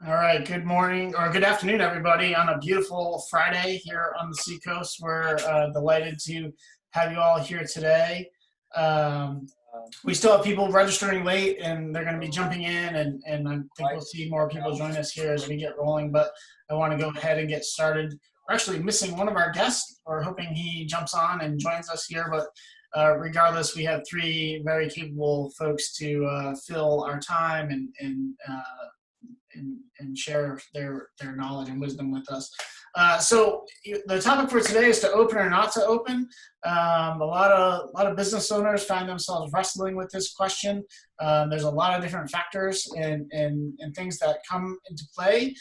All right, good morning or good afternoon, everybody, on a beautiful Friday here on the Seacoast. We're delighted to have you all here today. Um, we still have people registering late, and they're going to be jumping in, and I think we'll see more people join us here as we get rolling. But I want to go ahead and get started. We're actually missing one of our guests. We're hoping he jumps on and joins us here, but regardless, we have three very capable folks to fill our time and share their knowledge and wisdom with us. So the topic for today is to open or not to open. A lot of business owners find themselves wrestling with this question. There's a lot of different factors and things that come into play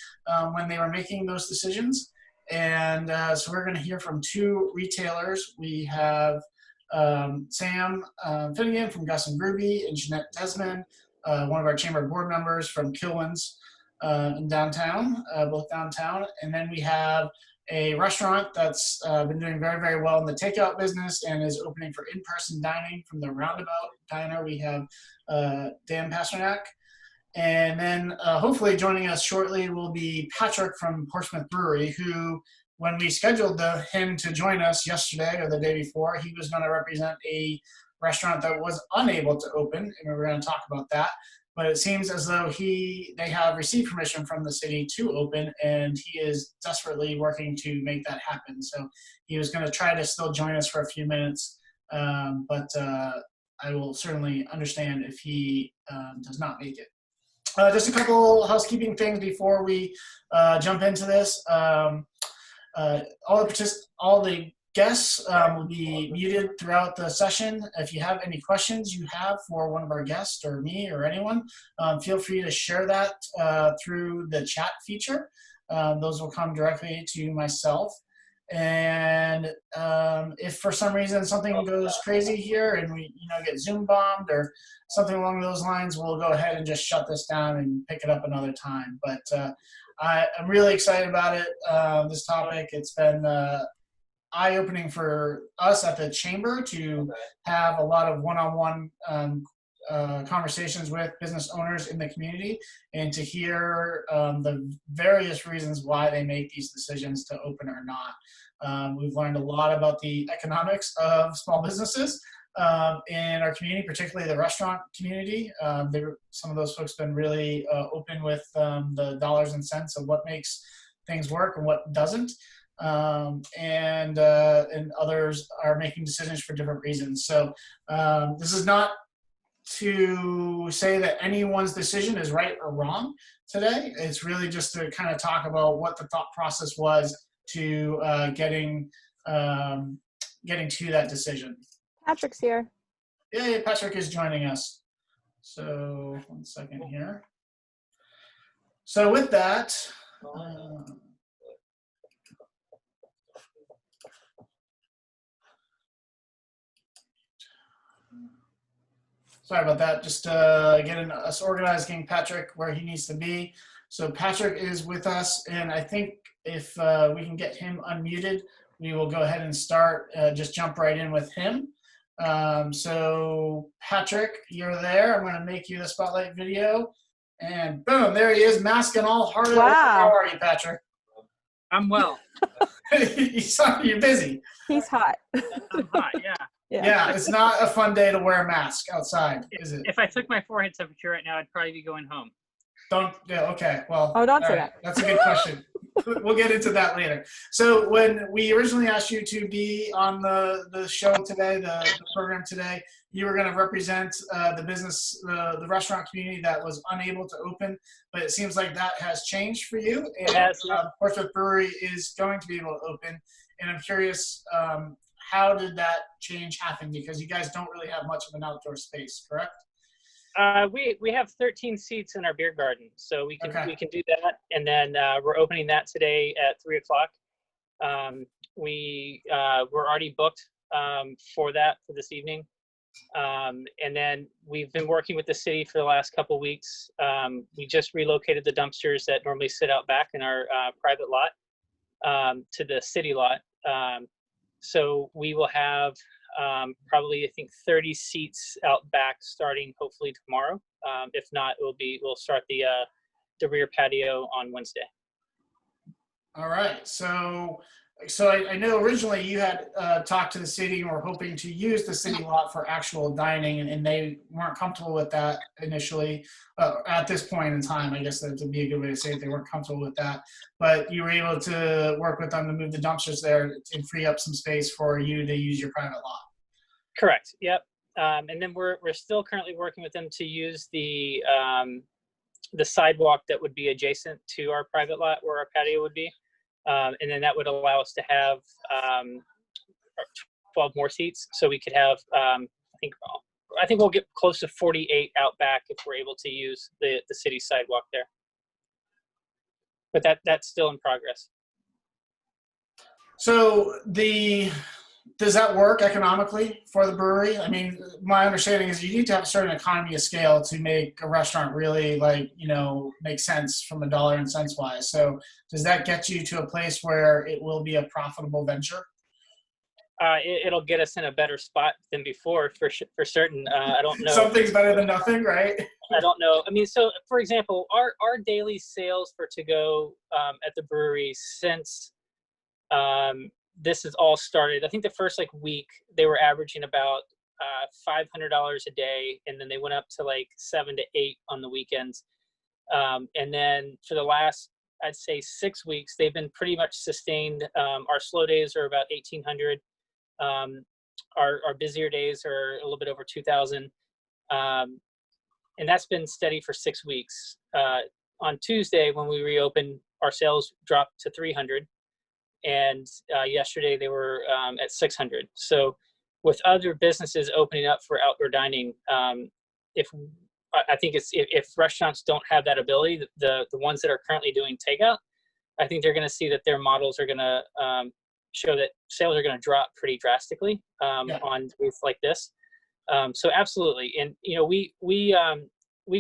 when they were making those decisions. And so we're going to hear from two retailers. We have Sam Finnigan from Gus and Ruby and Jeanette Desmond, one of our chamber board members from KILWINS in downtown, both downtown. And then we have a restaurant that's been doing very, very well in the takeout business and is opening for in-person dining from the Roundabout Diner. We have Dan Pasternak. And then hopefully joining us shortly will be Patrick from Portsmouth Brewery, who, when we scheduled him to join us yesterday or the day before, he was going to represent a restaurant that was unable to open, and we were going to talk about that. But it seems as though they have received permission from the city to open, and he is desperately working to make that happen. So he was going to try to still join us for a few minutes, but I will certainly understand if he does not make it. Just a couple housekeeping things before we jump into this. All the guests will be muted throughout the session. If you have any questions you have for one of our guests or me or anyone, feel free to share that through the chat feature. Those will come directly to myself. And if for some reason something goes crazy here and we get Zoom bombed or something along those lines, we'll go ahead and just shut this down and pick it up another time. But I'm really excited about it, this topic. It's been eye-opening for us at the chamber to have a lot of one-on-one conversations with business owners in the community and to hear the various reasons why they make these decisions to open or not. We've learned a lot about the economics of small businesses in our community, particularly the restaurant community. Some of those folks have been really open with the dollars and cents of what makes things work and what doesn't. And others are making decisions for different reasons. So this is not to say that anyone's decision is right or wrong today. It's really just to kind of talk about what the thought process was to getting to that decision. Patrick's here. Yeah, Patrick is joining us. So 1 second here. So with that, sorry about that. Just getting us organized, getting Patrick where he needs to be. So Patrick is with us, and I think if we can get him unmuted, we will go ahead and start, just jump right in with him. So Patrick, you're there. I'm going to make you the spotlight video. And boom, there he is, mask and all, hard at work. How are you, Patrick? I'm well. You're busy. He's hot. I'm hot, yeah. Yeah, it's not a fun day to wear a mask outside, is it? If I took my forehead temperature right now, I'd probably be going home. Okay, well. Oh, don't say that. That's a good question. We'll get into that later. So when we originally asked you to be on the show today, the program today, you were going to represent the business, the restaurant community that was unable to open, but it seems like that has changed for you. And yes. Portsmouth Brewery is going to be able to open. And I'm curious, how did that change happen? Because you guys don't really have much of an outdoor space, correct? We have 13 seats in our beer garden, so we can do that, and then we're opening that today at 3 o'clock. We're already booked for this evening, and then we've been working with the city for the last couple weeks. We just relocated the dumpsters that normally sit out back in our private lot to the city lot. So we will have probably, I think, 30 seats out back starting hopefully tomorrow. If not, we'll start the the rear patio on Wednesday. All right. So I know originally you had talked to the city and were hoping to use the city lot for actual dining, and they weren't comfortable with that initially. At this point in time, I guess that would be a good way to say it. They weren't comfortable with that, but you were able to work with them to move the dumpsters there and free up some space for you to use your private lot. Correct. Yep. And then we're still currently working with them to use the sidewalk that would be adjacent to our private lot where our patio would be. And then that would allow us to have 12 more seats. So we could have, I think we'll get close to 48 out back if we're able to use the city sidewalk there. But that's still in progress. So does that work economically for the brewery? I mean, my understanding is you need to have a certain economy of scale to make a restaurant really make sense from a dollar and cents wise. So does that get you to a place where it will be a profitable venture? It'll get us in a better spot than before for certain. I don't know. Something's better than nothing, right? I don't know. I mean, so for example, our daily sales for to-go at the brewery since this has all started, I think the first week they were averaging about $500 a day, and then they went up to like 7 to 8 on the weekends. And then for the last, I'd say 6 weeks, they've been pretty much sustained. Our slow days are about 1,800. Our busier days are a little bit over 2,000. And that's been steady for 6 weeks. On Tuesday, when we reopened, our sales dropped to 300. And yesterday they were at 600. So with other businesses opening up for outdoor dining, if restaurants don't have that ability, the ones that are currently doing takeout, I think they're going to see that their models are going to show that sales are going to drop pretty drastically on booths like this. So absolutely, and we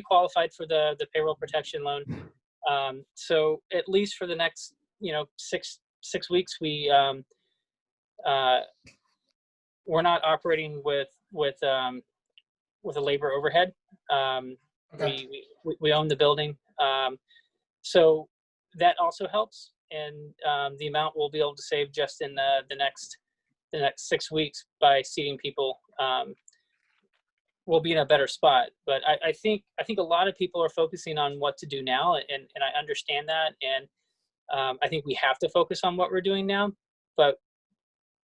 qualified for the payroll protection loan. So at least for the next 6 weeks, we're not operating with a labor overhead. Okay. We own the building, so that also helps. And the amount we'll be able to save just in the next 6 weeks by seating people, we'll be in a better spot. But I think a lot of people are focusing on what to do now, and I understand that. And I think we have to focus on what we're doing now. But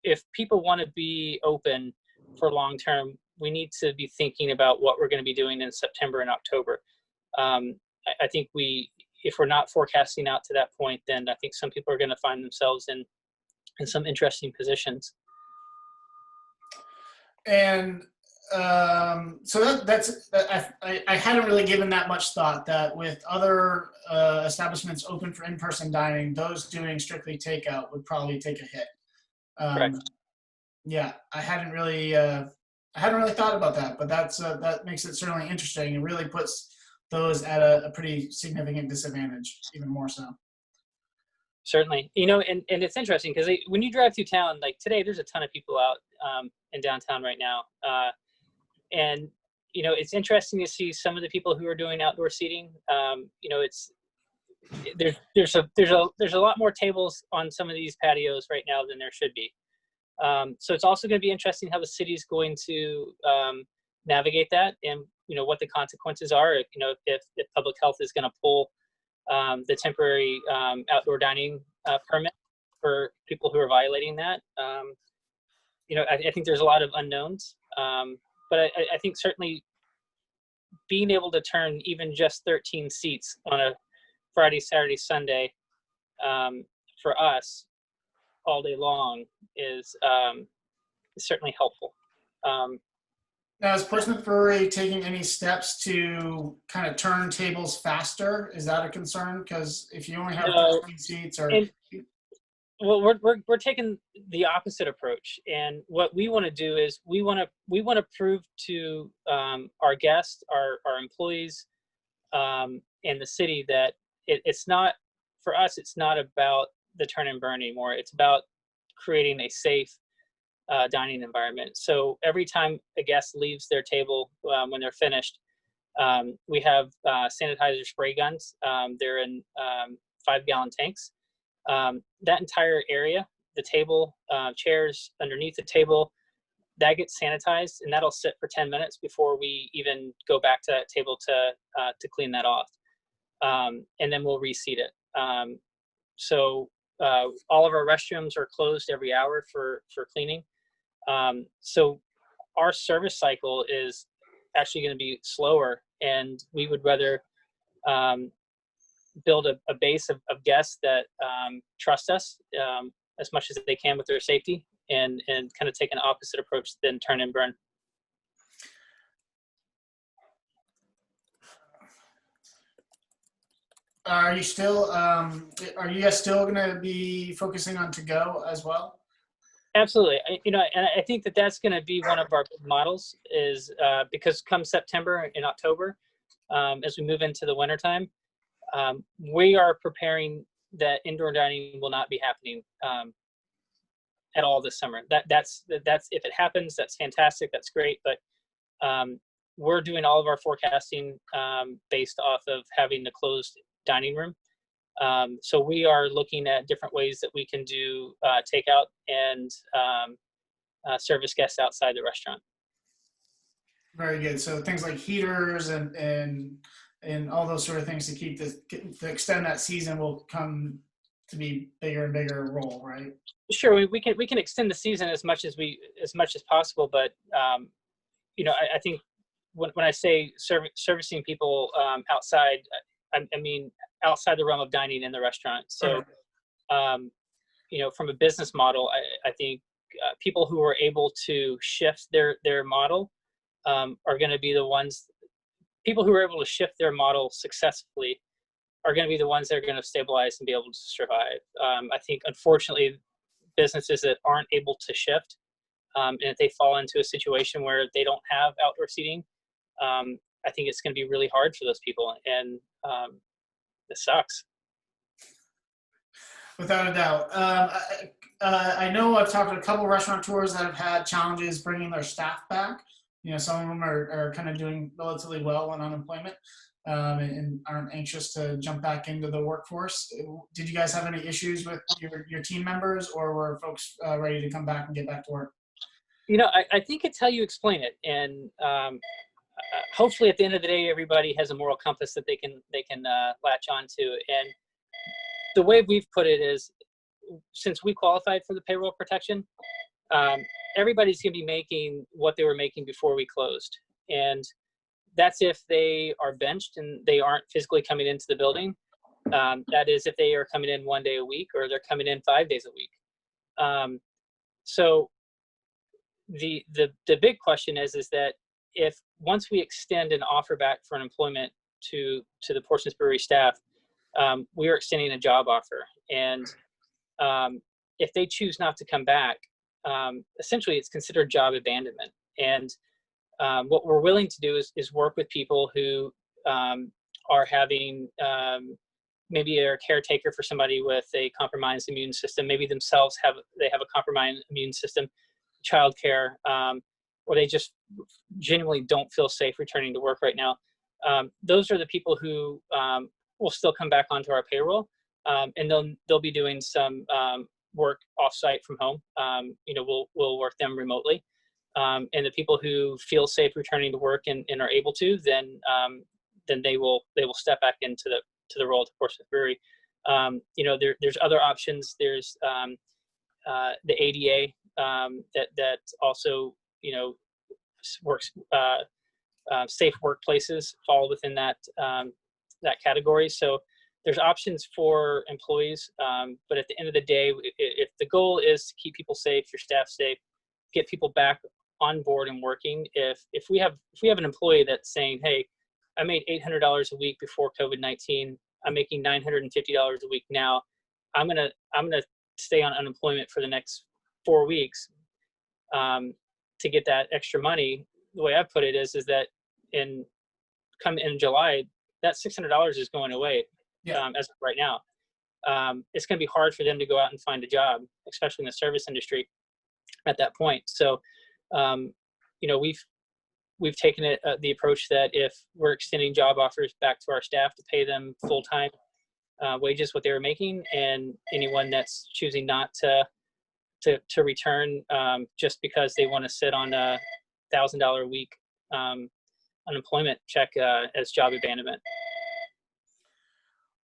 if people want to be open for long term, we need to be thinking about what we're going to be doing in September and October. I think if we're not forecasting out to that point, then I think some people are going to find themselves in some interesting positions. And so I hadn't really given that much thought that with other establishments open for in-person dining, those doing strictly takeout would probably take a hit. Correct. Yeah, I hadn't really thought about that, but that makes it certainly interesting. It really puts those at a pretty significant disadvantage, even more so. Certainly, and it's interesting because when you drive through town, like today, there's a ton of people out in downtown right now. And it's interesting to see some of the people who are doing outdoor seating. There's a lot more tables on some of these patios right now than there should be. So it's also going to be interesting how the city's going to navigate that, and what the consequences are. If public health is going to pull the temporary outdoor dining permit for people who are violating that. I think there's a lot of unknowns. But I think certainly being able to turn even just 13 seats on a Friday, Saturday, Sunday for us all day long is certainly helpful. Now, is Portsmouth Brewery taking any steps to kind of turn tables faster? Is that a concern? Because if you only have 13 seats well, we're taking the opposite approach, and what we want to do is we want to prove to our guests, our employees, and the city that it's not, for us, it's not about the turn and burn anymore. It's about creating a safe dining environment. So every time a guest leaves their table when they're finished, We have sanitizer spray guns. They're in 5-gallon tanks. That entire area, the table, chairs underneath the table, that gets sanitized, and that'll sit for 10 minutes before we even go back to that table to clean that off. And then we'll reseat it. So all of our restrooms are closed every hour for cleaning. So our service cycle is actually going to be slower, and we would rather build a base of guests that trust us as much as they can with their safety, and kind of take an opposite approach than turn and burn. Are you still, are you guys still going to be focusing on to go as well? Absolutely. And I think that that's going to be one of our big models, is because come September and October, as we move into the wintertime, we are preparing that indoor dining will not be happening at all this summer. That's if it happens, that's fantastic. That's great. But we're doing all of our forecasting based off of having the closed dining room. So we are looking at different ways that we can do takeout and service guests outside the restaurant. Very good. So things like heaters and all those sort of things to keep to extend that season will come to be bigger and bigger role, right? Sure, we can extend the season as much as possible, but I think when I say servicing people outside, I mean outside the realm of dining in the restaurant. So, from a business model, I think people who are able to shift their model are going to be the ones. People who are able to shift their model successfully are going to be the ones that are going to stabilize and be able to survive. I think, unfortunately, businesses that aren't able to shift, and if they fall into a situation where they don't have outdoor seating, I think it's going to be really hard for those people, and it sucks. Without a doubt. I know I've talked to a couple of restaurateurs that have had challenges bringing their staff back. Some of them are kind of doing relatively well on unemployment and aren't anxious to jump back into the workforce. Did you guys have any issues with your team members, or were folks ready to come back and get back to work? I think it's how you explain it, and hopefully at the end of the day, everybody has a moral compass that they can latch on to. And the way we've put it is, since we qualified for the payroll protection, everybody's going to be making what they were making before we closed. And that's if they are benched and they aren't physically coming into the building. That is if they are coming in 1 day a week, or they're coming in 5 days a week. So the big question is that if once we extend an offer back for an employment to the Portsmouth Brewery staff, we are extending a job offer. And if they choose not to come back, essentially it's considered job abandonment. And what we're willing to do is work with people who are having maybe a caretaker for somebody with a compromised immune system, maybe themselves have a compromised immune system, childcare, or they just genuinely don't feel safe returning to work right now. Those are the people who will still come back onto our payroll, and they'll be doing some work offsite from home. We'll work them remotely, and the people who feel safe returning to work and are able to, then they will step back into the role at the Portsmouth Brewery. There's other options. There's the ADA that also works. Safe workplaces fall within that category. So there's options for employees, but at the end of the day, if the goal is to keep people safe, your staff safe, get people back on board and working. If we have an employee that's saying, hey, I made $800 a week before COVID-19, I'm making $950 a week now, I'm gonna stay on unemployment for the next 4 weeks to get that extra money. The way I put it is that in July, that $600 is going away. As of right now. It's going to be hard for them to go out and find a job, especially in the service industry at that point. So, we've taken it the approach that if we're extending job offers back to our staff to pay them full-time wages what they were making, and anyone that's choosing not to return just because they want to sit on a $1,000 a week unemployment check as job abandonment.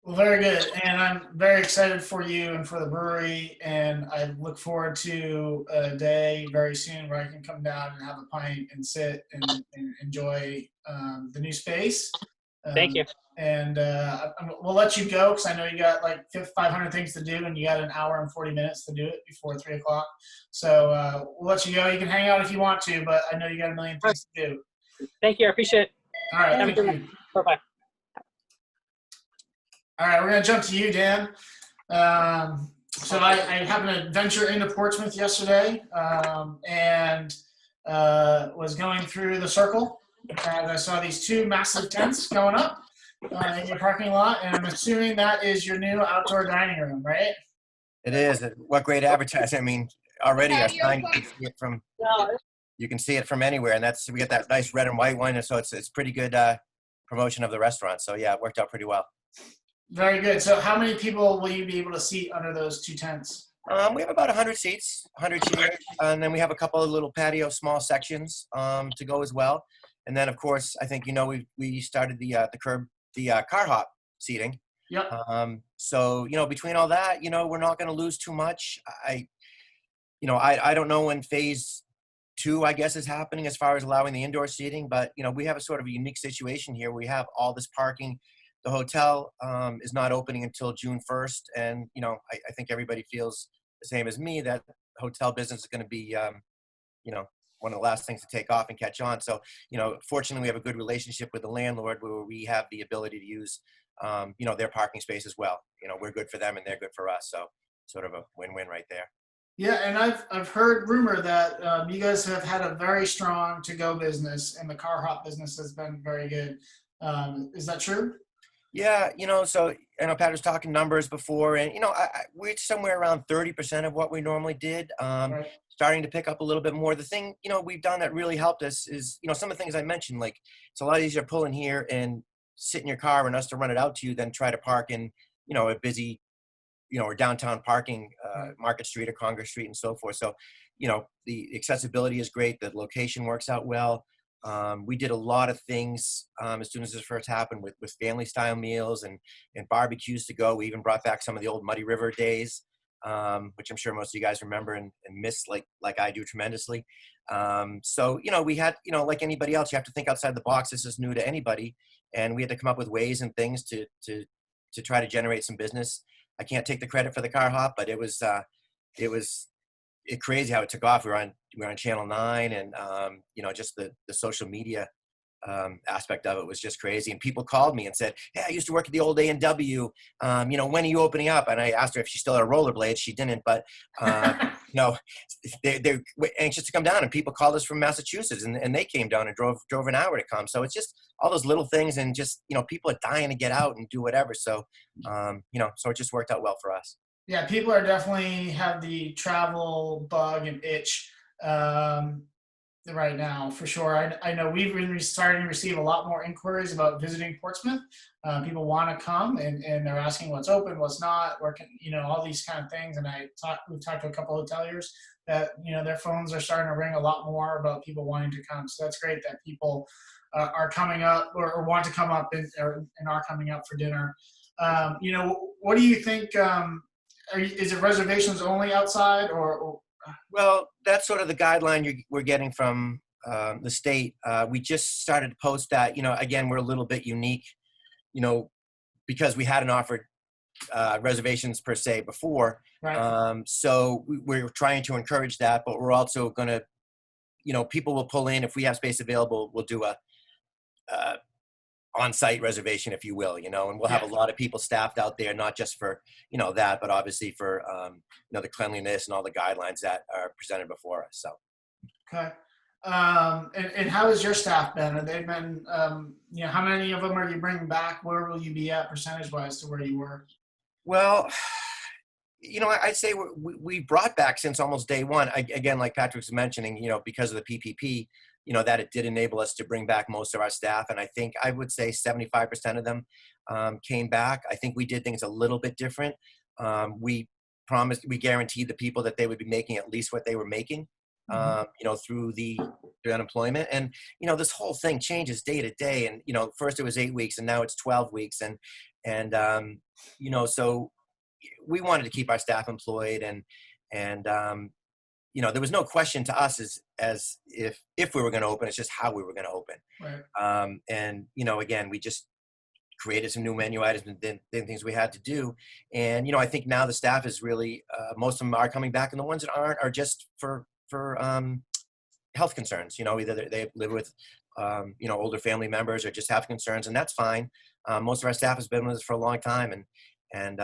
Well, very good. And I'm very excited for you and for the brewery. And I look forward to a day very soon where I can come down and have a pint and sit and enjoy the new space. Thank you. And we'll let you go because I know you got like 500 things to do and you got an hour and 40 minutes to do it before 3 o'clock. So we'll let you go. You can hang out if you want to, but I know you got a million things to do. Thank you. I appreciate it. All right. Thank you. Bye-bye. All right, we're going to jump to you, Dan. So I happened to venture into Portsmouth yesterday and was going through the circle. And I saw these 2 massive tents going up in your parking lot. And I'm assuming that is your new outdoor dining room, right? It is. What great advertising. I mean, already our sign, you can see it from anywhere. And we get that nice red and white one. And so it's pretty good promotion of the restaurant. So yeah, it worked out pretty well. Very good. So how many people will you be able to seat under those 2 tents? We have about 100 seats, 100 chairs, and then we have a couple of little patio small sections to go as well. And then, of course, I think we started the car hop seating. Yep. So between all that, we're not going to lose too much. I don't know when phase 2, I guess, is happening as far as allowing the indoor seating, but we have a sort of a unique situation here. We have all this parking. The hotel is not opening until June 1st. And, I think everybody feels the same as me that hotel business is going to be, one of the last things to take off and catch on. So, fortunately, we have a good relationship with the landlord where we have the ability to use, their parking space as well. We're good for them and they're good for us. So sort of a win-win right there. Yeah, and I've heard rumor that you guys have had a very strong to-go business and the car hop business has been very good. Is that true? Yeah, so Pat was talking numbers before, and we're somewhere around 30% of what we normally did. Right. Starting to pick up a little bit more. The thing we've done that really helped us is some of the things I mentioned. Like it's a lot easier to pull in here and sit in your car and us to run it out to you than try to park in a busy or downtown parking, Market Street or Congress Street and so forth. So the accessibility is great. The location works out well. We did a lot of things as soon as this first happened with family style meals and barbecues to go. We even brought back some of the old Muddy River days, which I'm sure most of you guys remember and miss like I do tremendously. So, we had, like anybody else, you have to think outside the box. This is new to anybody. And we had to come up with ways and things to try to generate some business. I can't take the credit for the car hop, but it was crazy how it took off. We were on Channel 9 and, just the social media aspect of it was just crazy. And people called me and said, hey, I used to work at the old A&W. When are you opening up? And I asked her if she still had a rollerblade. She didn't, but no, they're anxious to come down. And people called us from Massachusetts and they came down and drove an hour to come. So it's just all those little things and just, people are dying to get out and do whatever. So, so it just worked out well for us. Yeah, people are definitely have the travel bug and itch right now, for sure. I know we've been starting to receive a lot more inquiries about visiting Portsmouth. People want to come and they're asking what's open, what's not, all these kind of things. And we've talked to a couple of hoteliers that, their phones are starting to ring a lot more about people wanting to come. So that's great that people are coming up or want to come up and are coming up for dinner. What do you think? Is it reservations only outside or? Well, that's sort of the guideline we're getting from the state. We just started to post that, again, we're a little bit unique, because we hadn't offered reservations per se before. Right. So we're trying to encourage that, but we're also going to, people will pull in. If we have space available, we'll do a on-site reservation, if you will, and we'll have a lot of people staffed out there, not just for, that, but obviously for, the cleanliness and all the guidelines that are presented before us. So. Okay. And how has your staff been? Have they been, how many of them are you bringing back? Where will you be at percentage-wise to where you were? Well, I'd say we brought back since almost day one. Again, like Patrick was mentioning, because of the PPP, that it did enable us to bring back most of our staff. And I think I would say 75% of them came back. I think we did things a little bit different. We guaranteed the people that they would be making at least what they were making, through the unemployment. And, this whole thing changes day to day. And, first it was 8 weeks and now it's 12 weeks. And so we wanted to keep our staff employed, and there was no question to us as if we were going to open. It's just how we were going to open. Right. And again, we just created some new menu items and then things we had to do. And I think now the staff is really most of them are coming back, and the ones that aren't are just for health concerns. Either they live with older family members or just have concerns, and that's fine. Most of our staff has been with us for a long time, and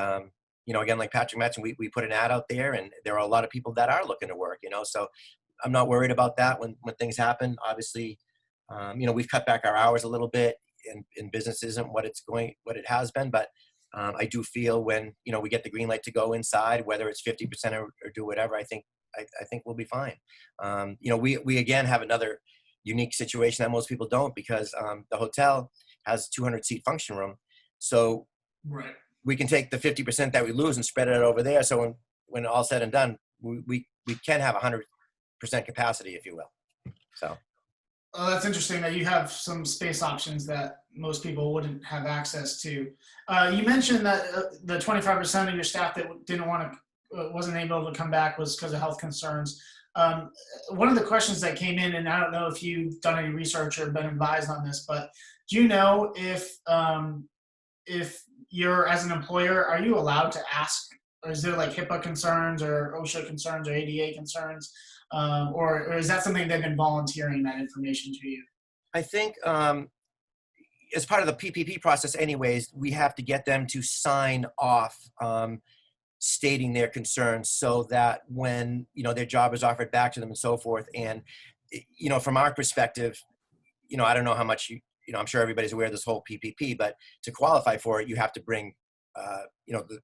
again, like Patrick mentioned, we put an ad out there, and there are a lot of people that are looking to work, so I'm not worried about that when things happen. Obviously, we've cut back our hours a little bit, and business isn't what it has been, but I do feel when, we get the green light to go inside, whether it's 50% or do whatever, I think we'll be fine. We again have another unique situation that most people don't, because the hotel has 200 seat function room. So Right. we can take the 50% that we lose and spread it over there. So when all said and done, we can have 100% capacity, if you will. So. Oh, that's interesting that you have some space options that most people wouldn't have access to. You mentioned that the 25% of your staff that wasn't able to come back was because of health concerns. One of the questions that came in, and I don't know if you've done any research or been advised on this, but do you know if you're, as an employer, are you allowed to ask, or is there like HIPAA concerns or OSHA concerns or ADA concerns? Or is that something they've been volunteering that information to you? I think as part of the PPP process anyways, we have to get them to sign off stating their concerns, so that when, their job is offered back to them and so forth. And, from our perspective, I don't know how much I'm sure everybody's aware of this whole PPP, but to qualify for it, you have to bring, the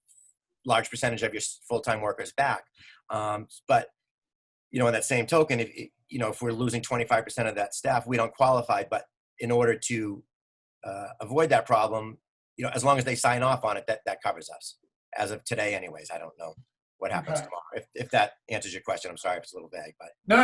large percentage of your full-time workers back. But, in that same token, if we're losing 25% of that staff, we don't qualify. But in order to avoid that problem, as long as they sign off on it, that covers us as of today anyways. I don't know what happens tomorrow. If that answers your question. I'm sorry if it's a little vague, but. No.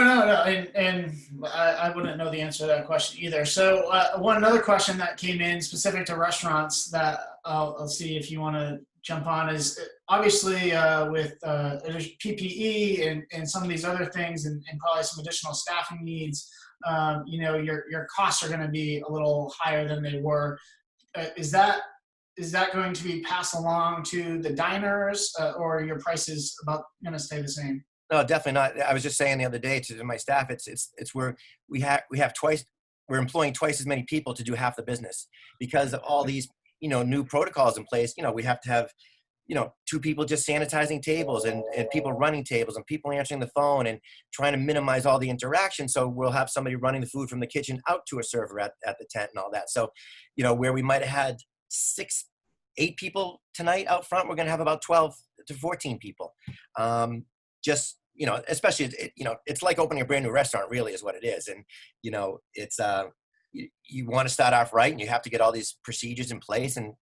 And I wouldn't know the answer to that question either. So one other question that came in specific to restaurants that I'll see if you want to jump on is, obviously with PPE and some of these other things, and probably some additional staffing needs, your costs are going to be a little higher than they were. Is that going to be passed along to the diners, or are your prices about going to stay the same? No, definitely not. I was just saying the other day to my staff, it's where we're employing twice as many people to do half the business, because of all these, new protocols in place. We have to have, 2 people just sanitizing tables, and people running tables, and people answering the phone, and trying to minimize all the interaction. So we'll have somebody running the food from the kitchen out to a server at the tent and all that. So, where we might have had 8 people tonight out front, we're going to have about 12 to 14 people. Just, especially, it's like opening a brand new restaurant, really, is what it is. And, it's, you want to start off right, and you have to get all these procedures in place and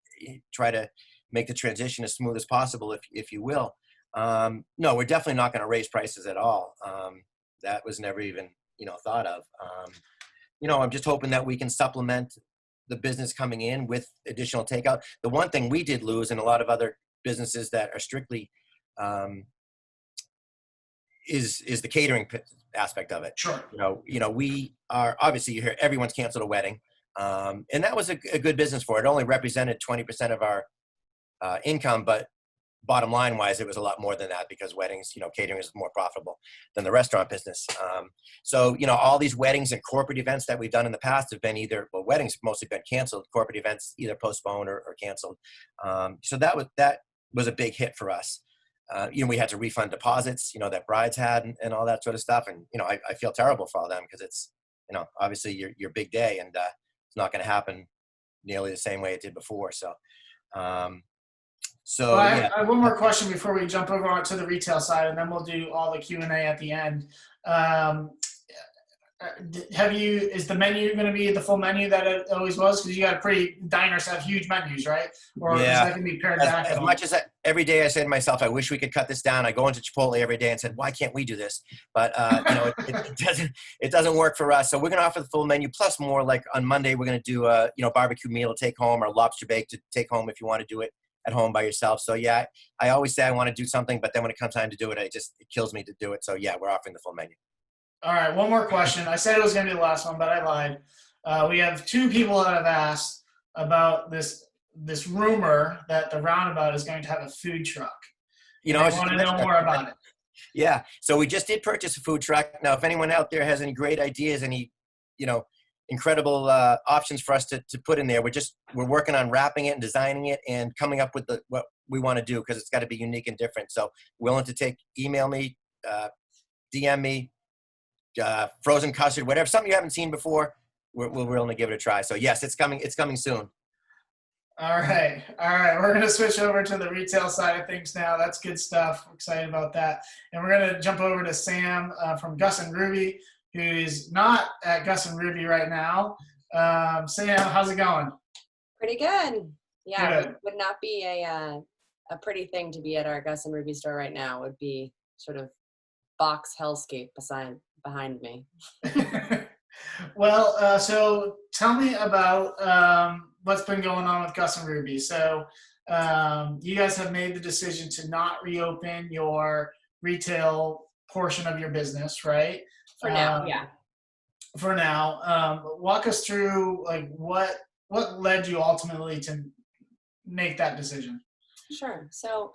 try to make the transition as smooth as possible, if you will. No, we're definitely not going to raise prices at all. That was never even, thought of. I'm just hoping that we can supplement the business coming in with additional takeout. The one thing we did lose, and a lot of other businesses that are strictly is the catering aspect of it. Sure. We are, obviously, you hear everyone's canceled a wedding, and that was a good business for it. It only represented 20% of our income, but bottom line wise, it was a lot more than that, because weddings, catering is more profitable than the restaurant business. So, all these weddings and corporate events that we've done in the past have been weddings have mostly been canceled, corporate events either postponed or canceled. So that was a big hit for us. We had to refund deposits, that brides had, and all that sort of stuff. And, I feel terrible for all them, because it's, obviously your big day, and it's not going to happen nearly the same way it did before. So, Well, I have one more question before we jump over to the retail side, and then we'll do all the Q&A at the end. Is the menu going to be the full menu that it always was? Because you got diners have huge menus, right? Or is Yeah. that going to be pared back at As all? much as every day I say to myself, I wish we could cut this down. I go into Chipotle every day and said, why can't we do this? But it doesn't work for us. So we're going to offer the full menu plus more. Like on Monday, we're going to do a barbecue meal to take home, or lobster bake to take home if you want to do it at home by yourself. So yeah, I always say I want to do something, but then when it comes time to do it, it kills me to do it. So yeah, we're offering the full menu. All right, one more question. I said it was going to be the last one, but I lied. We have 2 people that have asked about this rumor that the Roundabout is going to have a food truck. I want to know more about it. Yeah. So we just did purchase a food truck. Now, if anyone out there has any great ideas, any, incredible options for us to put in there, we're working on wrapping it and designing it and coming up with what we want to do, because it's got to be unique and different. So willing to email me, DM me, frozen custard, whatever, something you haven't seen before, we're willing to give it a try. So yes, it's coming soon. All right. We're going to switch over to the retail side of things now. That's good stuff. We're excited about that. And we're going to jump over to Sam from Gus and Ruby, who is not at Gus and Ruby right now. Sam, how's it going? Pretty good. Yeah, Good. would not be a pretty thing to be at our Gus and Ruby store right now. It would be sort of box hellscape behind me. Well, so tell me about what's been going on with Gus and Ruby. So you guys have made the decision to not reopen your retail portion of your business, right? For now, yeah. For now. Walk us through what led you ultimately to make that decision? Sure. So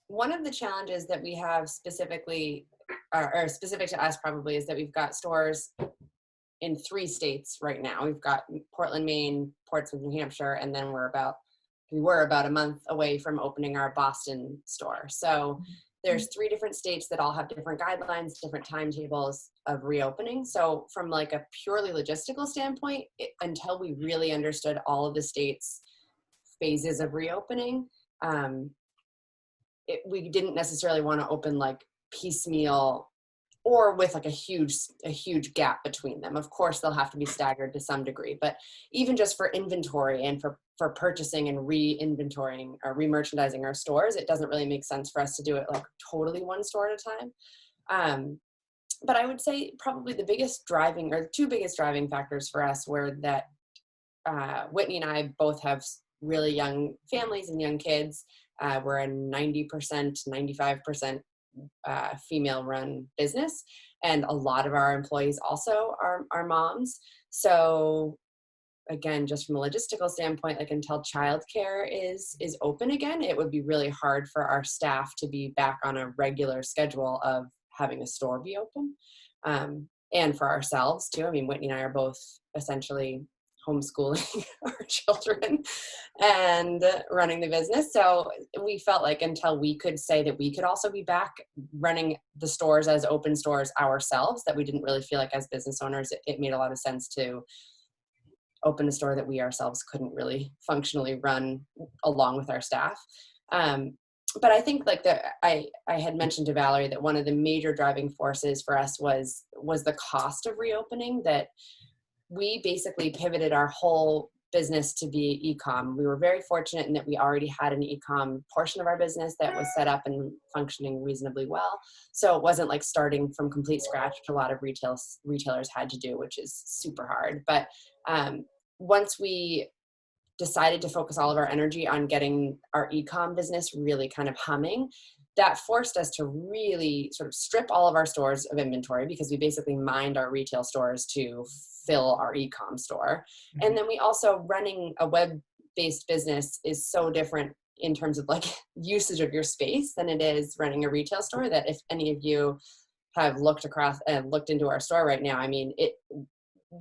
one of the challenges that we have specifically, or specific to us probably, is that we've got stores in 3 states right now. We've got Portland, Maine, Portsmouth, New Hampshire, and then we were about a month away from opening our Boston store. So there's 3 different states that all have different guidelines, different timetables of reopening. So from like a purely logistical standpoint, until we really understood all of the states' phases of reopening, we didn't necessarily want to open like piecemeal or with like a huge gap between them. Of course, they'll have to be staggered to some degree, but even just for inventory and for purchasing and re-inventorying or re-merchandising our stores, it doesn't really make sense for us to do it like totally one store at a time. But I would say probably the 2 biggest driving factors for us were that Whitney and I both have really young families and young kids. We're a 90%, 95% female-run business, and a lot of our employees also are moms. So again, just from a logistical standpoint, like until childcare is open again, it would be really hard for our staff to be back on a regular schedule of having a store be open. And for ourselves too. I mean, Whitney and I are both essentially homeschooling our children and running the business. So we felt like until we could say that we could also be back running the stores as open stores ourselves, that we didn't really feel like as business owners, it made a lot of sense to open a store that we ourselves couldn't really functionally run along with our staff. But I think like I had mentioned to Valerie that one of the major driving forces for us was the cost of reopening, that we basically pivoted our whole business to be e-com. We were very fortunate in that we already had an e-com portion of our business that was set up and functioning reasonably well. So it wasn't like starting from complete scratch, which a lot of retailers had to do, which is super hard. But once we decided to focus all of our energy on getting our e-com business really kind of humming, that forced us to really sort of strip all of our stores of inventory, because we basically mined our retail stores to fill our e-com store. And then we also, running a web-based business is so different in terms of like usage of your space than it is running a retail store, that if any of you have looked into our store right now, I mean,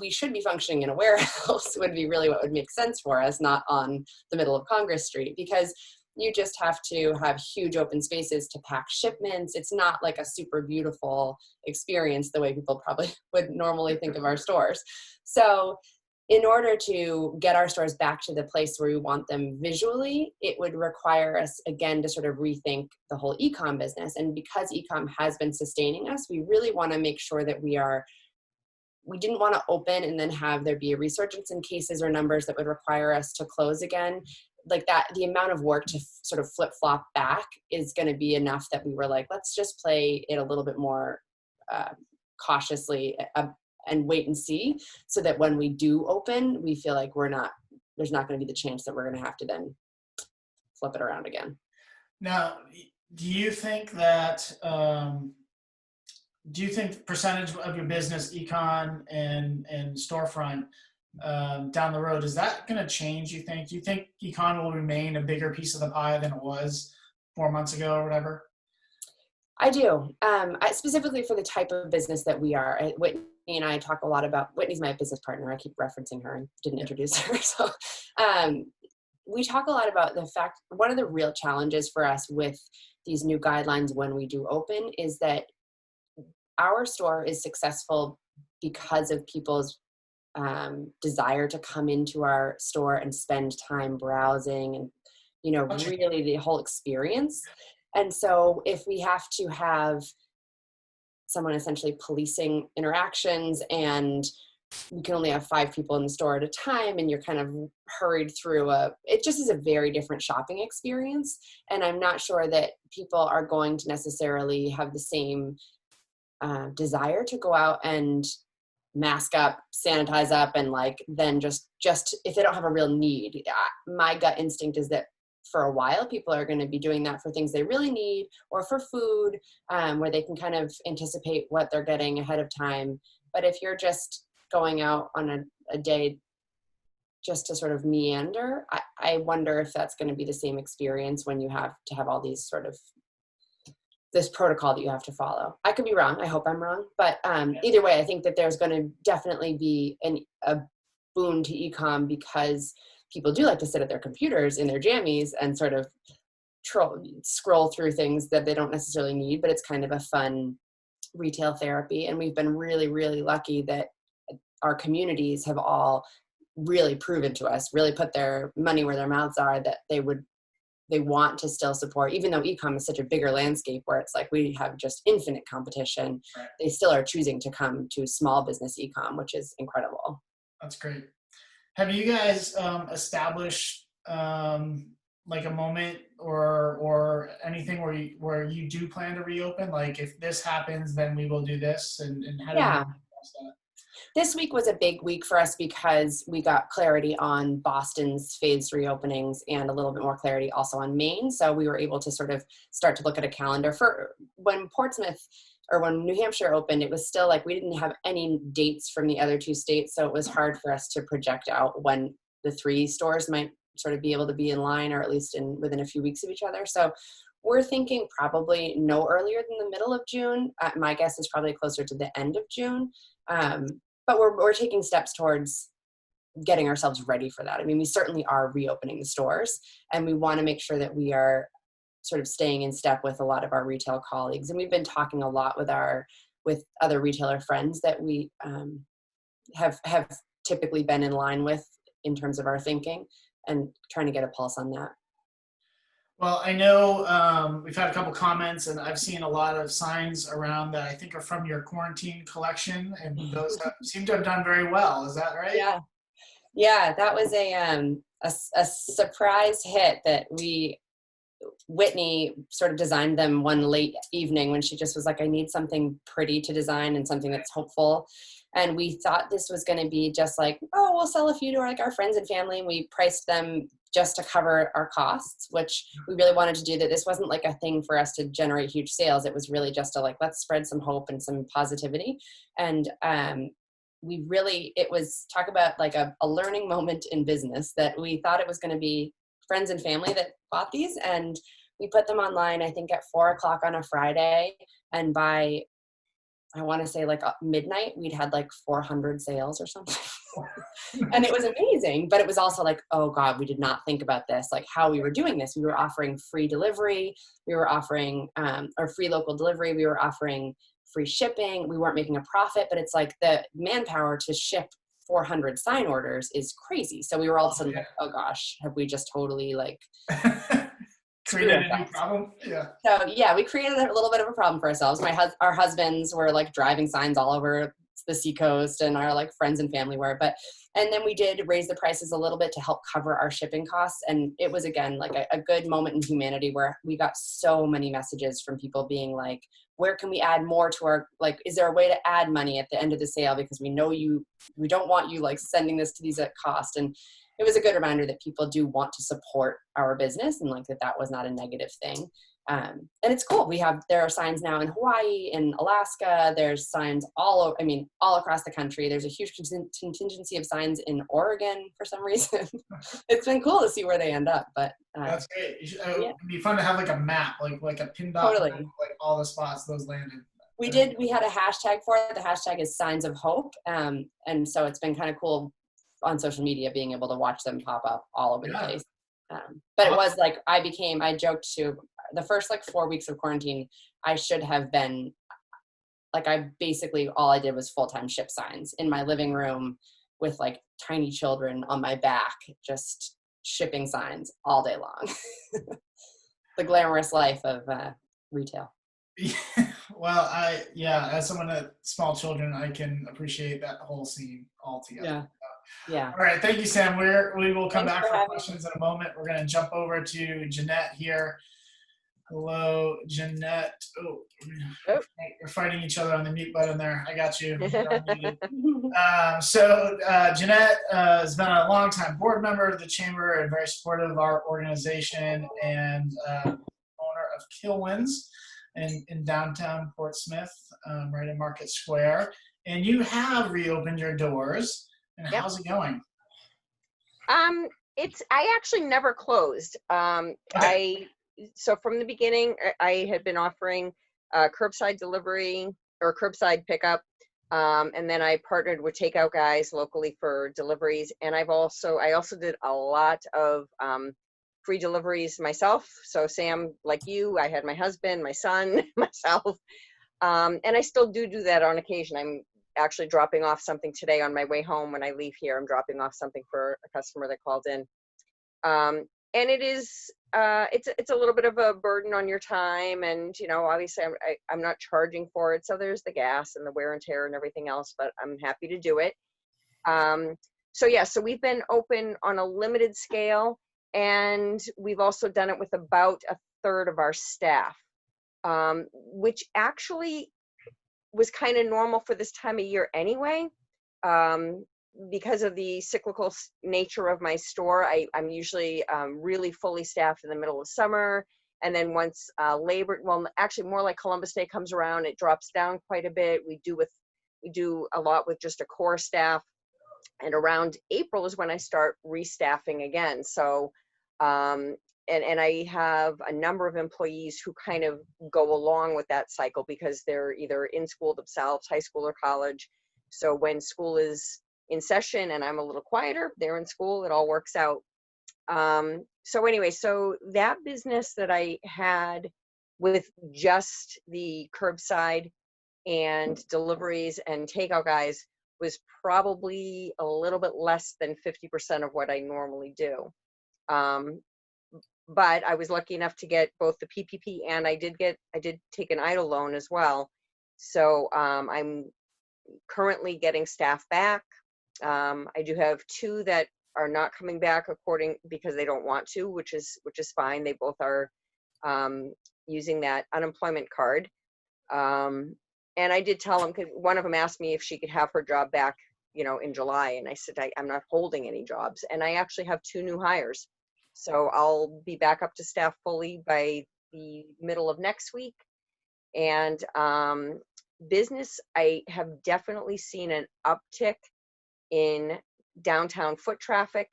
we should be functioning in a warehouse would be really what would make sense for us, not on the middle of Congress Street, because you just have to have huge open spaces to pack shipments. It's not like a super beautiful experience the way people probably would normally think of our stores. So in order to get our stores back to the place where we want them visually, it would require us, again, to sort of rethink the whole e-com business. And because e-com has been sustaining us, we really want to make sure that we didn't want to open and then have there be a resurgence in cases or numbers that would require us to close again. Like that, the amount of work to sort of flip-flop back is going to be enough that we were like, let's just play it a little bit more cautiously and wait and see, so that when we do open, we feel like there's not going to be the chance that we're going to have to then flip it around again. Now, do you think that, percentage of your business, e-con and storefront, down the road, is that going to change, you think? Do you think e-con will remain a bigger piece of the pie than it was 4 months ago or whatever? I do. Specifically for the type of business that we are. Whitney and I talk a lot about, Whitney's my business partner. I keep referencing her and didn't introduce her. So we talk a lot about the fact, one of the real challenges for us with these new guidelines when we do open is that our store is successful because of people's desire to come into our store and spend time browsing and, really the whole experience. And so if we have to have someone essentially policing interactions and we can only have 5 people in the store at a time and you're kind of hurried through it just is a very different shopping experience. And I'm not sure that people are going to necessarily have the same desire to go out and mask up, sanitize up, and then just if they don't have a real need. My gut instinct is that for a while, people are going to be doing that for things they really need or for food, where they can kind of anticipate what they're getting ahead of time. But if you're just going out on a day just to sort of meander, I wonder if that's going to be the same experience when you have to have all these sort of this protocol that you have to follow. I could be wrong. I hope I'm wrong. But either way, I think that there's going to definitely be a boon to e-com because people do like to sit at their computers in their jammies and sort of scroll through things that they don't necessarily need, but it's kind of a fun retail therapy. And we've been really, really lucky that our communities have all really proven to us, really put their money where their mouths are, that they want to still support, even though e-com is such a bigger landscape where it's like we have just infinite competition, right. They still are choosing to come to small business e-com, which is incredible. That's great. Have you guys established like a moment or anything where you do plan to reopen? Like if this happens, then we will do this, and how do you address that? This week was a big week for us because we got clarity on Boston's phased reopenings and a little bit more clarity also on Maine. So we were able to sort of start to look at a calendar. For when Portsmouth or when New Hampshire opened, it was still like we didn't have any dates from the other 2 states. So it was hard for us to project out when the 3 stores might sort of be able to be in line, or at least within a few weeks of each other. So we're thinking probably no earlier than the middle of June. My guess is probably closer to the end of June. But we're taking steps towards getting ourselves ready for that. I mean, we certainly are reopening the stores, and we want to make sure that we are sort of staying in step with a lot of our retail colleagues. And we've been talking a lot with other retailer friends that we have typically been in line with in terms of our thinking, and trying to get a pulse on that. Well, I know we've had a couple comments, and I've seen a lot of signs around that I think are from your quarantine collection, and those seem to have done very well. Is that right? Yeah, that was a surprise hit that Whitney sort of designed them one late evening when she just was like, I need something pretty to design and something that's hopeful. And we thought this was going to be just like, oh, we'll sell a few to our friends and family. And we priced them just to cover our costs, which we really wanted to do. That this wasn't like a thing for us to generate huge sales. It was really just to let's spread some hope and some positivity. And it was talk about like a learning moment in business, that we thought it was going to be friends and family that bought these. And we put them online, I think at 4:00 on a Friday. And by, I want to say midnight, we'd had 400 sales or something. And it was amazing, but it was also oh God, we did not think about this, how we were doing this. We were offering free delivery. We were offering or free local delivery. We were offering free shipping. We weren't making a profit, but it's the manpower to ship 400 sign orders is crazy. So we were all of a sudden yeah. like, oh gosh, have we just totally like screwed Created a new ourselves? problem. Yeah. So yeah, we created a little bit of a problem for ourselves. Our husbands were like driving signs all over the seacoast, and our like friends and family were, and then we did raise the prices a little bit to help cover our shipping costs. And it was, again, like a good moment in humanity where we got so many messages from people being like, where can we add more to our, like, is there a way to add money at the end of the sale? Because we know we don't want you like sending this to these at cost. And it was a good reminder that people do want to support our business, and like that was not a negative thing. And it's cool. There are signs now in Hawaii, in Alaska. There's signs all across the country. There's a huge contingency of signs in Oregon for some reason. It's been cool to see where they end up. But That's great. It'd be fun to have like a map, like a pin dot, Totally. map, like all the spots those landed. We had a hashtag for it. The hashtag is Signs of Hope. And so it's been kind of cool on social media being able to watch them pop up all over the place. But it was like, I joked to the first like 4 weeks of quarantine, I should have been like, all I did was full-time ship signs in my living room with like tiny children on my back, just shipping signs all day long. The glamorous life of retail. Well, as someone with small children, I can appreciate that whole scene altogether. Yeah. All right. Thank you, Sam. We will come Thanks back for for questions in a moment. We're going to jump over to Janette here. Hello, Janette. Oh, we're fighting each other on the mute button there. I got you. Janette has been a longtime board member of the Chamber and very supportive of our organization, and owner of KILWINS in downtown Portsmouth, right in Market Square. And you have reopened your doors. And how's it going? I actually never closed. So from the beginning, I had been offering curbside delivery or curbside pickup, and then I partnered with takeout guys locally for deliveries. And I also did a lot of free deliveries myself. So Sam, like you, I had my husband, my son, myself, and I still do that on occasion. I'm actually dropping off something today on my way home. When I leave here, I'm dropping off something for a customer that called in. And it is, it's a little bit of a burden on your time, and obviously I'm not charging for it, so there's the gas and the wear and tear and everything else, but I'm happy to do it. So we've been open on a limited scale, and we've also done it with about a third of our staff, which actually was kind of normal for this time of year anyway. Because of the cyclical nature of my store, I'm usually really fully staffed in the middle of summer. And then once actually more like Columbus Day comes around, it drops down quite a bit. We do a lot with just a core staff. And around April is when I start restaffing again. So, and I have a number of employees who kind of go along with that cycle because they're either in school themselves, high school or college. So when school is in session and I'm a little quieter, they're in school, it all works out. So that business that I had with just the curbside and deliveries and takeout guys was probably a little bit less than 50% of what I normally do. But I was lucky enough to get both the PPP and I did take an EIDL loan as well. So I'm currently getting staff back. I do have 2 that are not coming back because they don't want to, which is fine. They both are using that unemployment card. And I did tell them, because one of them asked me if she could have her job back, in July. And I said, I'm not holding any jobs. And I actually have 2 new hires. So I'll be back up to staff fully by the middle of next week. And business, I have definitely seen an uptick in downtown foot traffic.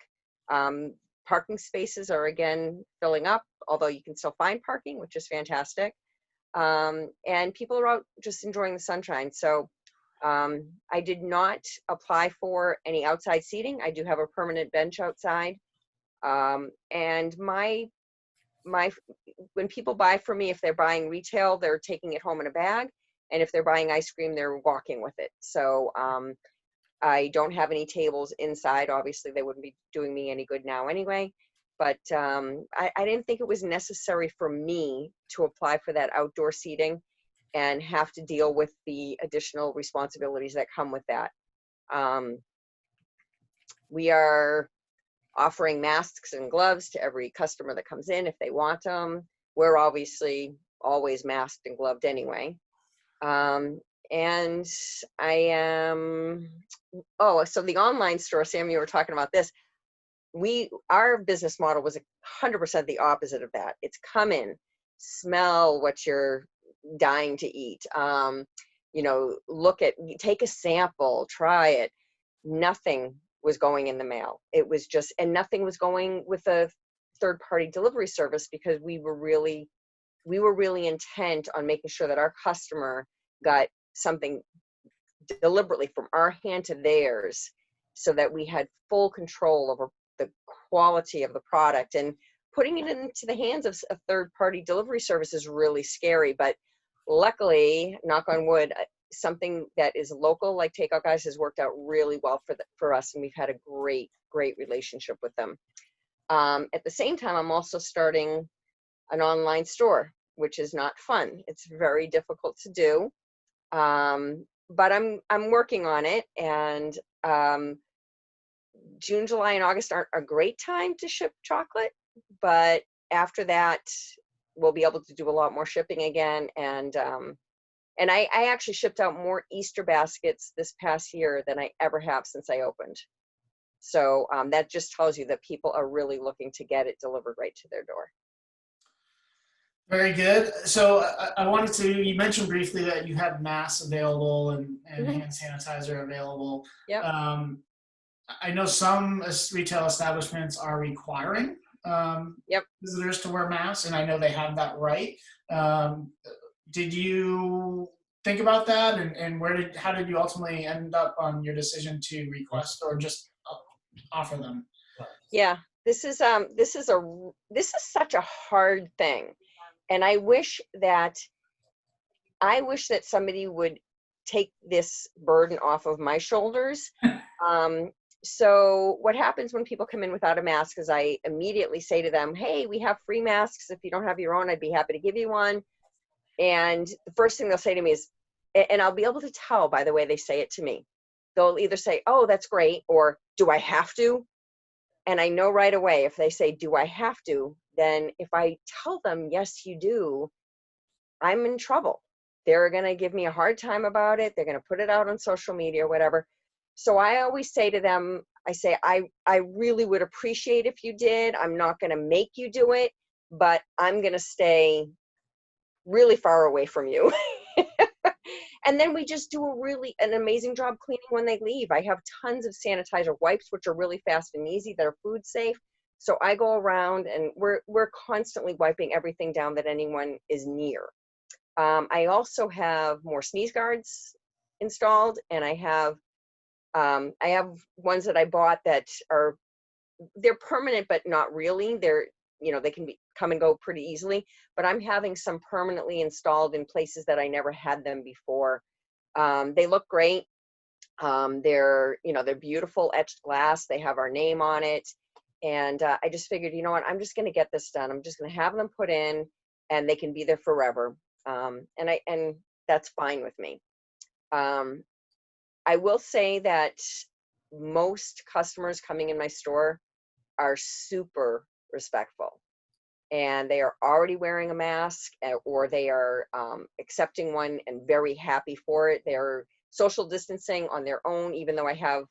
Parking spaces are again filling up, although you can still find parking, which is fantastic. And people are out just enjoying the sunshine. So I did not apply for any outside seating. I do have a permanent bench outside. And when people buy from me, if they're buying retail, they're taking it home in a bag. And if they're buying ice cream, they're walking with it. So I don't have any tables inside. Obviously, they wouldn't be doing me any good now anyway. But I didn't think it was necessary for me to apply for that outdoor seating and have to deal with the additional responsibilities that come with that. We are offering masks and gloves to every customer that comes in if they want them. We're obviously always masked and gloved anyway. And I am, so the online store, Sam, you were talking about this. Our business model was 100% the opposite of that. It's come in, smell what you're dying to eat. Take a sample, try it. Nothing was going in the mail. It was just, and nothing was going with a third-party delivery service because we were really intent on making sure that our customer got something deliberately from our hand to theirs, so that we had full control over the quality of the product. And putting it into the hands of a third-party delivery service is really scary, but luckily, knock on wood, something that is local like Takeout Guys has worked out really well for us, and we've had a great relationship with them. At the same time, I'm also starting an online store, which is not fun. It's very difficult to do, but I'm working on it. And June, July, and August aren't a great time to ship chocolate, but after that, we'll be able to do a lot more shipping again. And I actually shipped out more Easter baskets this past year than I ever have since I opened. So that just tells you that people are really looking to get it delivered right to their door. Very good. So you mentioned briefly that you have masks available and hand sanitizer available. Yep. I know some retail establishments are requiring visitors to wear masks, and I know they have that right. Did you think about that, and how did you ultimately end up on your decision to request or just offer them? Yeah, this is such a hard thing, and I wish that somebody would take this burden off of my shoulders. So what happens when people come in without a mask is I immediately say to them, hey, we have free masks. If you don't have your own, I'd be happy to give you one. And the first thing they'll say to me is, and I'll be able to tell by the way they say it to me, they'll either say, oh, that's great, or do I have to? And I know right away if they say, do I have to? Then if I tell them, yes, you do, I'm in trouble. They're going to give me a hard time about it. They're going to put it out on social media or whatever. So I always say to them, I really would appreciate if you did. I'm not going to make you do it, but I'm going to stay really far away from you. And then we just do an amazing job cleaning when they leave. I have tons of sanitizer wipes, which are really fast and easy, that are food safe. So I go around and we're constantly wiping everything down that anyone is near. I also have more sneeze guards installed, and I have ones that I bought that they're permanent, but not really. They can come and go pretty easily, but I'm having some permanently installed in places that I never had them before. They look great. They're beautiful etched glass. They have our name on it. And I just figured, you know what, I'm just going to get this done. I'm just going to have them put in, and they can be there forever. And that's fine with me. I will say that most customers coming in my store are super respectful, and they are already wearing a mask, or they are accepting one and very happy for it. They're social distancing on their own, even though I've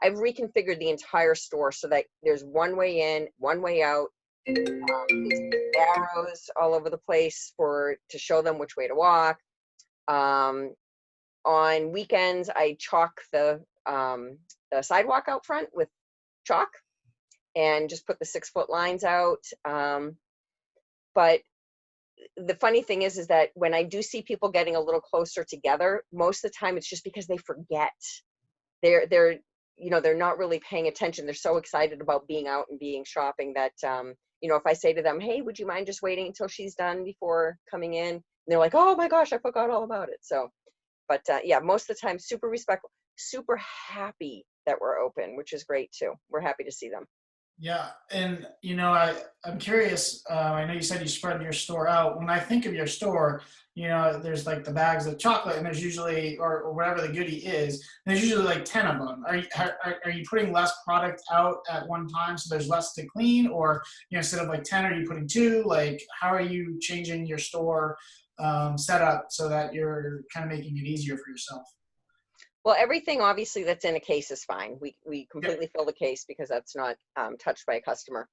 reconfigured the entire store so that there's one way in, one way out. There's arrows all over the place to show them which way to walk. On weekends, I chalk the sidewalk out front with chalk and just put the 6-foot lines out. But the funny thing is that when I do see people getting a little closer together, most of the time it's just because they forget. They're not really paying attention. They're so excited about being out and being shopping that, if I say to them, hey, would you mind just waiting until she's done before coming in? And they're like, oh my gosh, I forgot all about it. So, but yeah, most of the time, super respectful. super happy that we're open, which is great too. We're happy to see them. Yeah, and I'm curious. I know you said you spread your store out. When I think of your store, there's like the bags of chocolate, and there's usually, or whatever the goodie is, there's usually like 10 of them. Are you putting less product out at one time, so there's less to clean, or instead of like 10, are you putting 2? Like, how are you changing your store setup so that you're kind of making it easier for yourself? Well, everything obviously that's in a case is fine. We completely fill the case because that's not touched by a customer.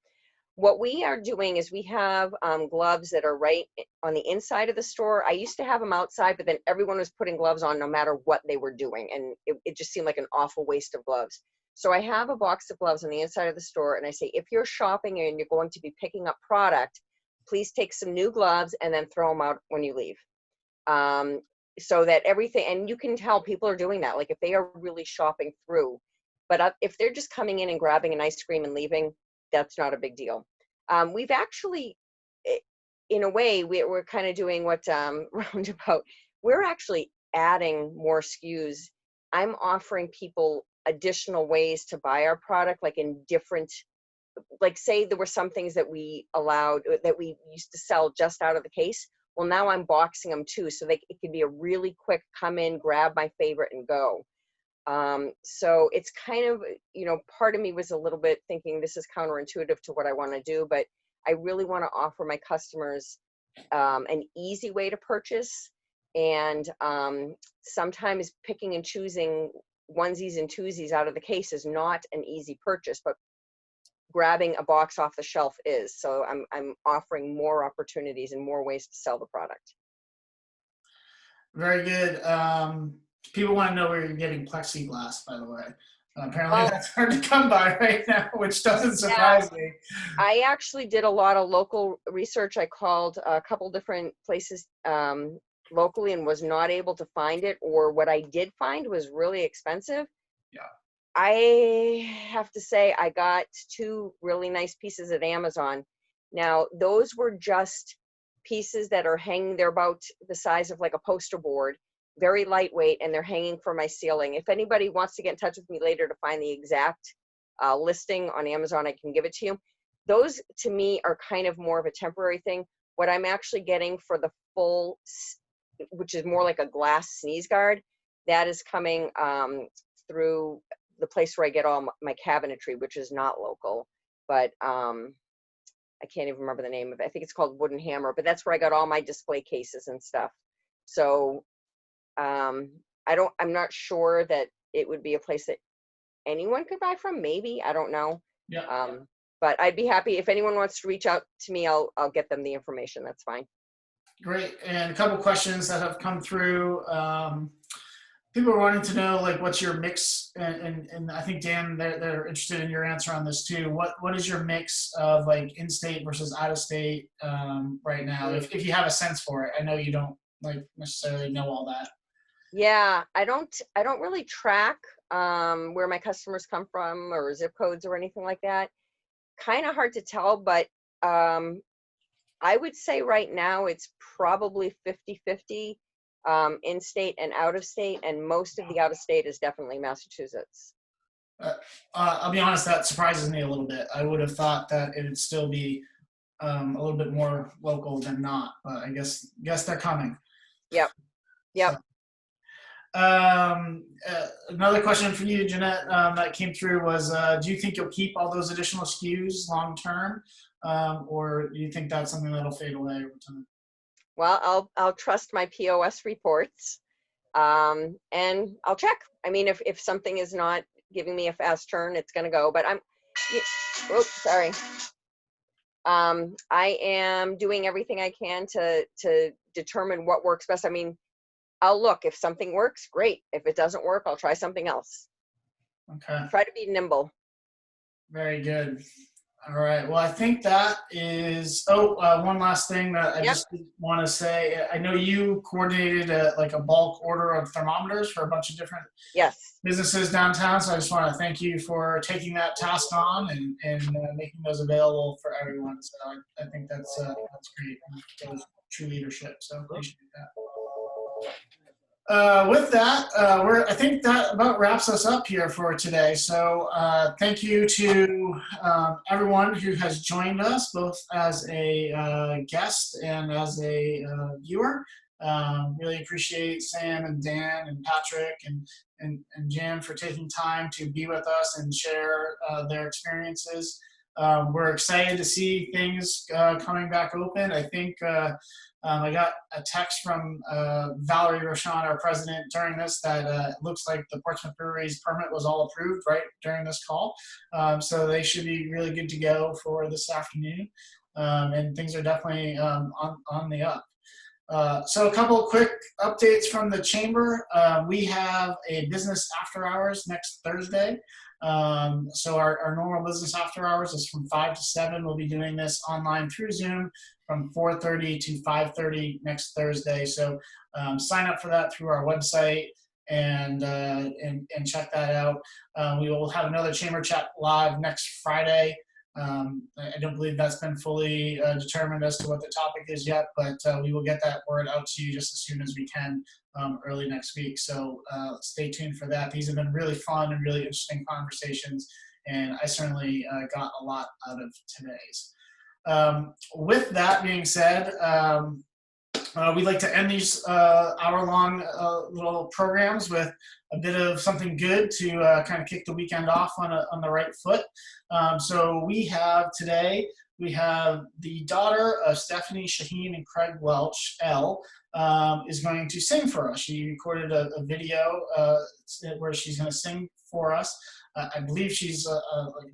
What we are doing is we have gloves that are right on the inside of the store. I used to have them outside, but then everyone was putting gloves on no matter what they were doing. And it just seemed like an awful waste of gloves. So I have a box of gloves on the inside of the store. And I say, if you're shopping and you're going to be picking up product, please take some new gloves and then throw them out when you leave. So that everything, and you can tell people are doing that, like if they are really shopping through. But if they're just coming in and grabbing an ice cream and leaving, that's not a big deal. We've actually, in a way, we're kind of doing what Roundabout, we're actually adding more SKUs. I'm offering people additional ways to buy our product, like in different, like say there were some things that we allowed, that we used to sell just out of the case. Well, now I'm boxing them too, so it could be a really quick come in, grab my favorite and go. So it's kind of, part of me was a little bit thinking this is counterintuitive to what I want to do, but I really want to offer my customers an easy way to purchase. And sometimes picking and choosing onesies and twosies out of the case is not an easy purchase, but grabbing a box off the shelf is. So I'm offering more opportunities and more ways to sell the product. Very good. People want to know where you're getting plexiglass, by the way. Apparently that's hard to come by right now, which doesn't surprise me. I actually did a lot of local research. I called a couple different places locally and was not able to find it, or what I did find was really expensive. Yeah. I have to say I got 2 really nice pieces at Amazon. Now, those were just pieces that are hanging. They're about the size of like a poster board, very lightweight, and they're hanging from my ceiling. If anybody wants to get in touch with me later to find the exact listing on Amazon, I can give it to you. Those, to me, are kind of more of a temporary thing. What I'm actually getting for the full, which is more like a glass sneeze guard, that is coming through the place where I get all my cabinetry, which is not local, but I can't even remember the name of it. I think it's called Wooden Hammer, but that's where I got all my display cases and stuff. So I'm not sure that it would be a place that anyone could buy from. Maybe, I don't know. Yeah. But I'd be happy if anyone wants to reach out to me. I'll get them the information. That's fine. Great. And a couple questions that have come through. People are wanting to know, like, what's your mix? And I think, Dan, they're interested in your answer on this too. What is your mix of like in-state versus out-of-state right now? If you have a sense for it. I know you don't like necessarily know all that. Yeah, I don't really track where my customers come from or zip codes or anything like that. Kind of hard to tell, but I would say right now it's probably 50-50 in-state and out-of-state, and most of the out-of-state is definitely Massachusetts. I'll be honest, that surprises me a little bit. I would have thought that it would still be a little bit more local than not, but I guess they're coming. Yep. So, another question for you, Janette, that came through was, do you think you'll keep all those additional SKUs long term, or do you think that's something that'll fade away over time? Well, I'll trust my POS reports, and I'll check. I mean, if something is not giving me a fast turn, it's going to go. But sorry. I am doing everything I can to determine what works best. I mean, I'll look. If something works, great. If it doesn't work, I'll try something else. Okay. Try to be nimble. Very good. All right. Well, I think that is. One last thing that I just want to say. I know you coordinated a bulk order of thermometers for a bunch of different businesses downtown. So I just want to thank you for taking that task on and making those available for everyone. So I think that's great. That was true leadership. So appreciate that. With that, I think that about wraps us up here for today. So thank you to everyone who has joined us, both as a guest and as a viewer. Really appreciate Sam and Dan and Patrick and Jan for taking time to be with us and share their experiences. We're excited to see things coming back open. I think I got a text from Valerie Rochon, our president, during this that it looks like the Portsmouth Brewery's permit was all approved right during this call. So they should be really good to go for this afternoon. And things are definitely on the up. So a couple of quick updates from the chamber. We have a business after hours next Thursday. So our normal business after hours is from 5 to 7. We'll be doing this online through Zoom from 4:30 to 5:30 next Thursday. So sign up for that through our website and check that out. We will have another chamber chat live next Friday. I don't believe that's been fully determined as to what the topic is yet, but we will get that word out to you just as soon as we can early next week. So stay tuned for that. These have been really fun and really interesting conversations, and I certainly got a lot out of today's. With that being said, we'd like to end these hour-long little programs with a bit of something good to kind of kick the weekend off on the right foot. So we have today, we have the daughter of Stephanie Shaheen and Craig Welch, Elle, is going to sing for us. She recorded a video where she's going to sing for us. I believe she's a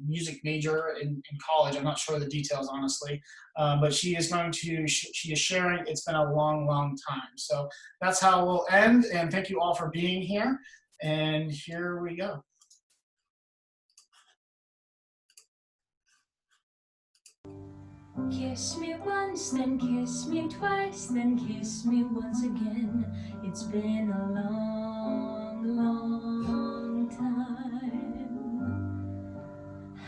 music major in college. I'm not sure the details, honestly. But she is going to, she is sharing, it's been a long, long time. So that's how we'll end. And thank you all for being here. And here we go. Kiss me once, then kiss me twice, then kiss me once again. It's been a long, long time.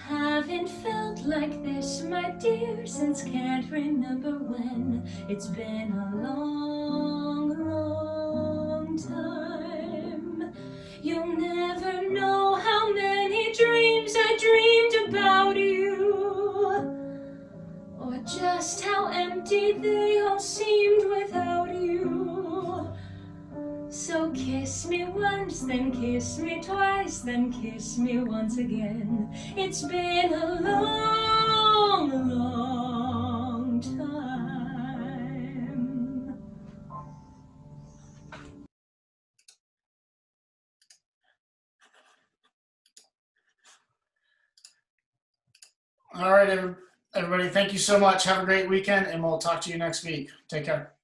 Haven't felt like this, my dear, since can't remember when. It's been a long, long time. You'll never know how many dreams I dreamed about you, or just how empty they all seemed without you. So kiss me once, then kiss me twice, then kiss me once again. It's been a long, long time. All right, everybody, thank you so much. Have a great weekend, and we'll talk to you next week. Take care.